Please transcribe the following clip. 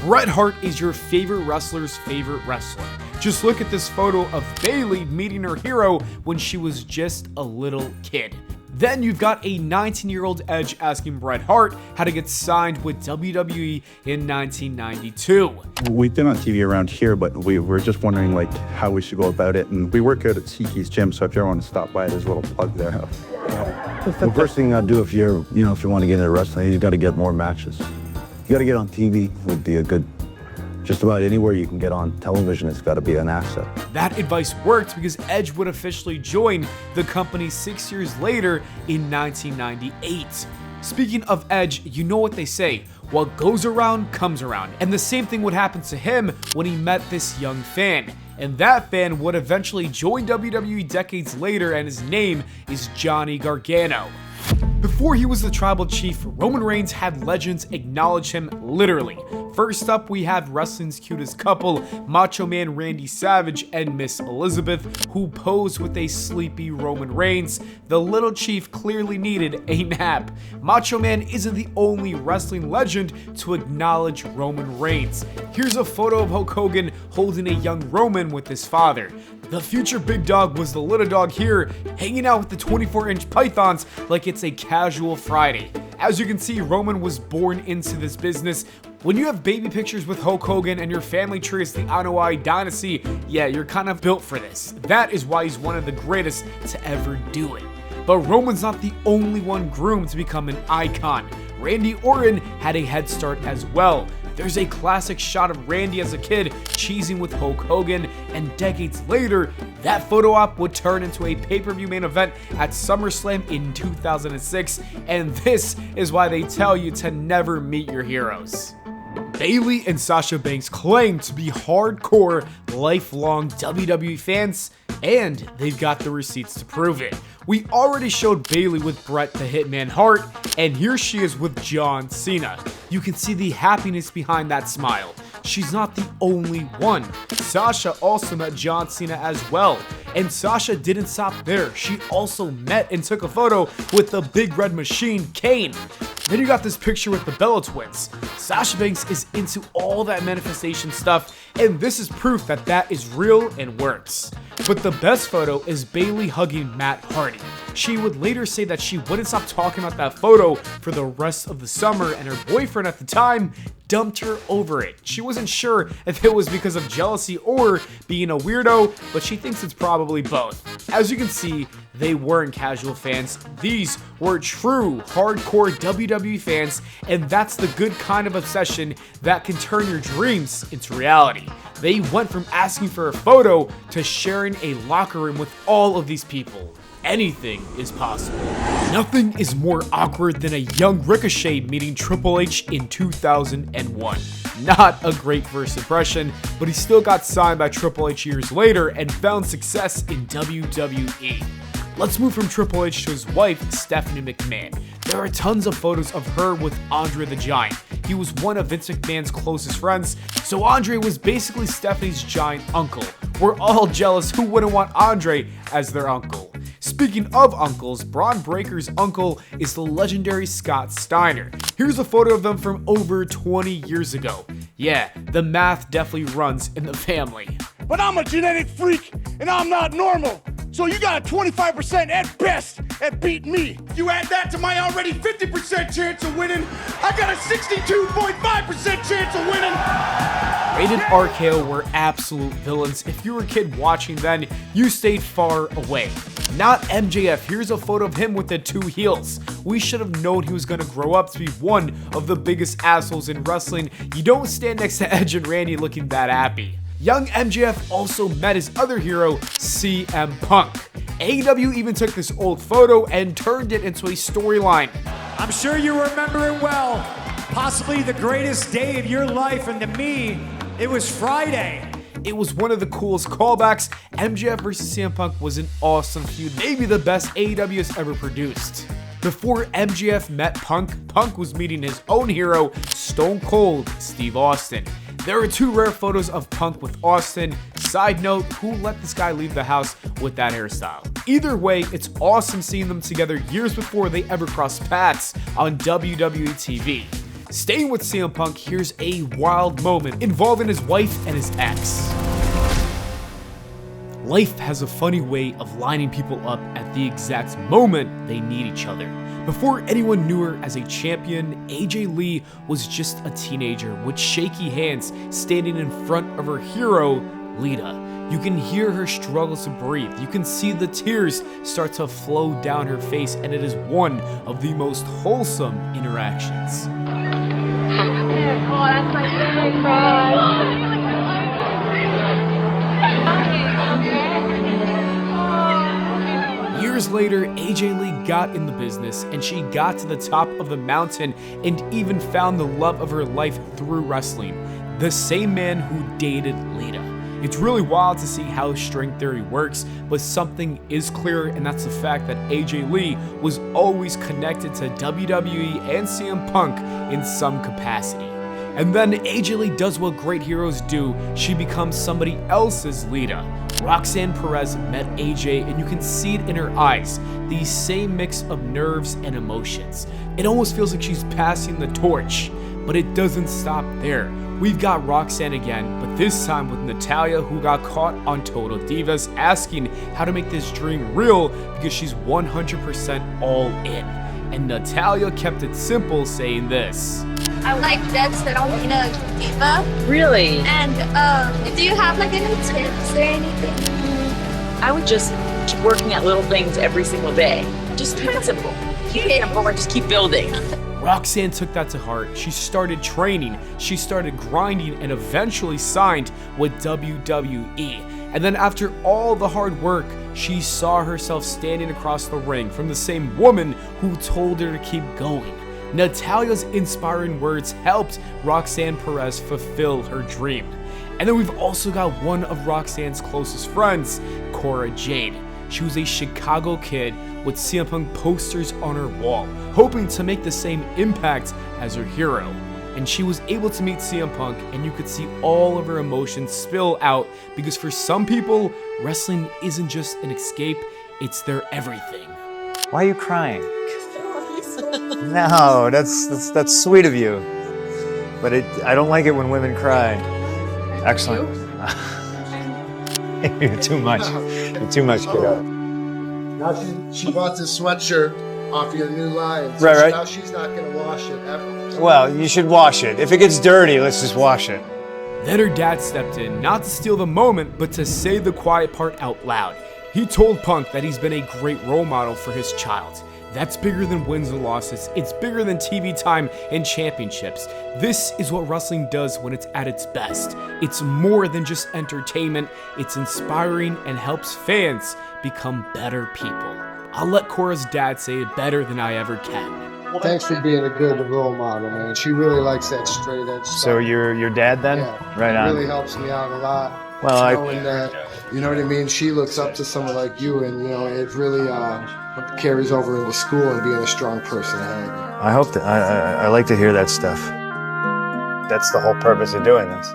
Bret Hart is your favorite wrestler's favorite wrestler. Just look at this photo of Bayley meeting her hero when she was just a little kid. Then you've got a 19-year-old Edge asking Bret Hart how to get signed with WWE in 1992. We've been on TV around here, but we were just wondering how we should go about it. And we work out at Seeky's Gym, so if you ever want to stop by, there's a little plug there. The first thing I'd do if you want to get into wrestling, you got to get more matches. You got to get on TV. Would be a good. Just about anywhere you can get on television, it's got to be an asset. That advice worked because Edge would officially join the company 6 years later in 1998. Speaking of Edge, you know what they say, what goes around comes around. And the same thing would happen to him when he met this young fan. And that fan would eventually join WWE decades later, and his name is Johnny Gargano. Before he was the tribal chief, Roman Reigns had legends acknowledge him literally. First up, we have wrestling's cutest couple, Macho Man Randy Savage and Miss Elizabeth, who posed with a sleepy Roman Reigns. The little chief clearly needed a nap. Macho Man isn't the only wrestling legend to acknowledge Roman Reigns. Here's a photo of Hulk Hogan holding a young Roman with his father. The future big dog was the little dog here, hanging out with the 24-inch pythons like it's a casual Friday. As you can see, Roman was born into this business. When you have baby pictures with Hulk Hogan and your family tree is the Anoa'i dynasty, yeah, you're kind of built for this. That is why he's one of the greatest to ever do it. But Roman's not the only one groomed to become an icon. Randy Orton had a head start as well. There's a classic shot of Randy as a kid cheesing with Hulk Hogan, and decades later, that photo op would turn into a pay-per-view main event at SummerSlam in 2006, and this is why they tell you to never meet your heroes. Bayley and Sasha Banks claim to be hardcore, lifelong WWE fans, and they've got the receipts to prove it. We already showed Bayley with Bret the Hitman Hart, and here she is with John Cena. You can see the happiness behind that smile. She's not the only one. Sasha also met John Cena as well. And Sasha didn't stop there. She also met and took a photo with the Big Red Machine, Kane. Then you got this picture with the Bella Twins. Sasha Banks is into all that manifestation stuff, and this is proof that that is real and works. But the best photo is Bayley hugging Matt Hardy. She would later say that she wouldn't stop talking about that photo for the rest of the summer, and her boyfriend at the time dumped her over it. She wasn't sure if it was because of jealousy or being a weirdo, but she thinks it's probably both. As you can see, they weren't casual fans. These were true hardcore WWE fans, and that's the good kind of obsession that can turn your dreams into reality. They went from asking for a photo to sharing a locker room with all of these people. Anything is possible. Nothing is more awkward than a young Ricochet meeting Triple H in 2001. Not a great first impression, but he still got signed by Triple H years later and found success in WWE. Let's move from Triple H to his wife, Stephanie McMahon. There are tons of photos of her with Andre the Giant. He was one of Vince McMahon's closest friends, so Andre was basically Stephanie's giant uncle. We're all jealous. Who wouldn't want Andre as their uncle? Speaking of uncles, Braun Breaker's uncle is the legendary Scott Steiner. Here's a photo of them from over 20 years ago. Yeah, the math definitely runs in the family. But I'm a genetic freak, and I'm not normal. So you got a 25% at best at beating me. You add that to my already 50% chance of winning, I got a 62.5% chance of winning. Rated RKO were absolute villains. If you were a kid watching then, you stayed far away. Not MJF. Here's a photo of him with the two heels. We should have known he was going to grow up to be one of the biggest assholes in wrestling. You don't stand next to Edge and Randy looking that happy. Young MJF also met his other hero, CM Punk. AEW even took this old photo and turned it into a storyline. I'm sure you remember it well. Possibly the greatest day of your life, and to me, it was Friday. It was one of the coolest callbacks. MJF versus CM Punk was an awesome feud, maybe the best AEW has ever produced. Before MJF met Punk, Punk was meeting his own hero, Stone Cold Steve Austin. There are two rare photos of Punk with Austin. Side note, who let this guy leave the house with that hairstyle? Either way, it's awesome seeing them together years before they ever crossed paths on WWE TV. Staying with CM Punk, here's a wild moment involving his wife and his ex. Life has a funny way of lining people up at the exact moment they need each other. Before anyone knew her as a champion, AJ Lee was just a teenager with shaky hands standing in front of her hero, Lita. You can hear her struggle to breathe. You can see the tears start to flow down her face, and it is one of the most wholesome interactions. Oh, that's my favorite cry. Years later, AJ Lee got in the business and she got to the top of the mountain and even found the love of her life through wrestling, the same man who dated Lita. It's really wild to see how string theory works, but something is clear, and that's the fact that AJ Lee was always connected to WWE and CM Punk in some capacity. And then AJ Lee does what great heroes do, she becomes somebody else's Lita. Roxanne Perez met AJ, and you can see it in her eyes, the same mix of nerves and emotions. It almost feels like she's passing the torch, but it doesn't stop there. We've got Roxanne again, but this time with Natalya, who got caught on Total Divas asking how to make this dream real because she's 100% all in. And Natalya kept it simple, saying this. I would like dads that don't need a diva. Really? And do you have like any tips or anything? I would just keep working at little things every single day. Just keep it simple. Keep it simple and just keep building. Roxanne took that to heart. She started training, she started grinding, and eventually signed with WWE. And then after all the hard work, she saw herself standing across the ring from the same woman who told her to keep going. Natalya's inspiring words helped Roxanne Perez fulfill her dream. And then we've also got one of Roxanne's closest friends, Cora Jade. She was a Chicago kid with CM Punk posters on her wall, hoping to make the same impact as her hero. And she was able to meet CM Punk, and you could see all of her emotions spill out, because for some people, wrestling isn't just an escape, it's their everything. Why are you crying? No, that's sweet of you. But I don't like it when women cry. Excellent. You're too much. You're too much, kiddo. Now she bought this sweatshirt off your new line. So Right. Now she's not going to wash it ever. Well, you should wash it. If it gets dirty, let's just wash it. Then her dad stepped in, not to steal the moment, but to say the quiet part out loud. He told Punk that he's been a great role model for his child. That's bigger than wins and losses. It's bigger than TV time and championships. This is what wrestling does when it's at its best. It's more than just entertainment. It's inspiring and helps fans become better people. I'll let Cora's dad say it better than I ever can. Thanks for being a good role model, man. She really likes that straight edge stuff. So you're your dad then? Yeah, Right it on. really helps me out a lot. Well, Knowing that, you know what I mean? She looks up to someone like you, and, you know, it really carries over into school and being a strong person ahead. I hope that I like to hear that stuff. That's the whole purpose of doing this.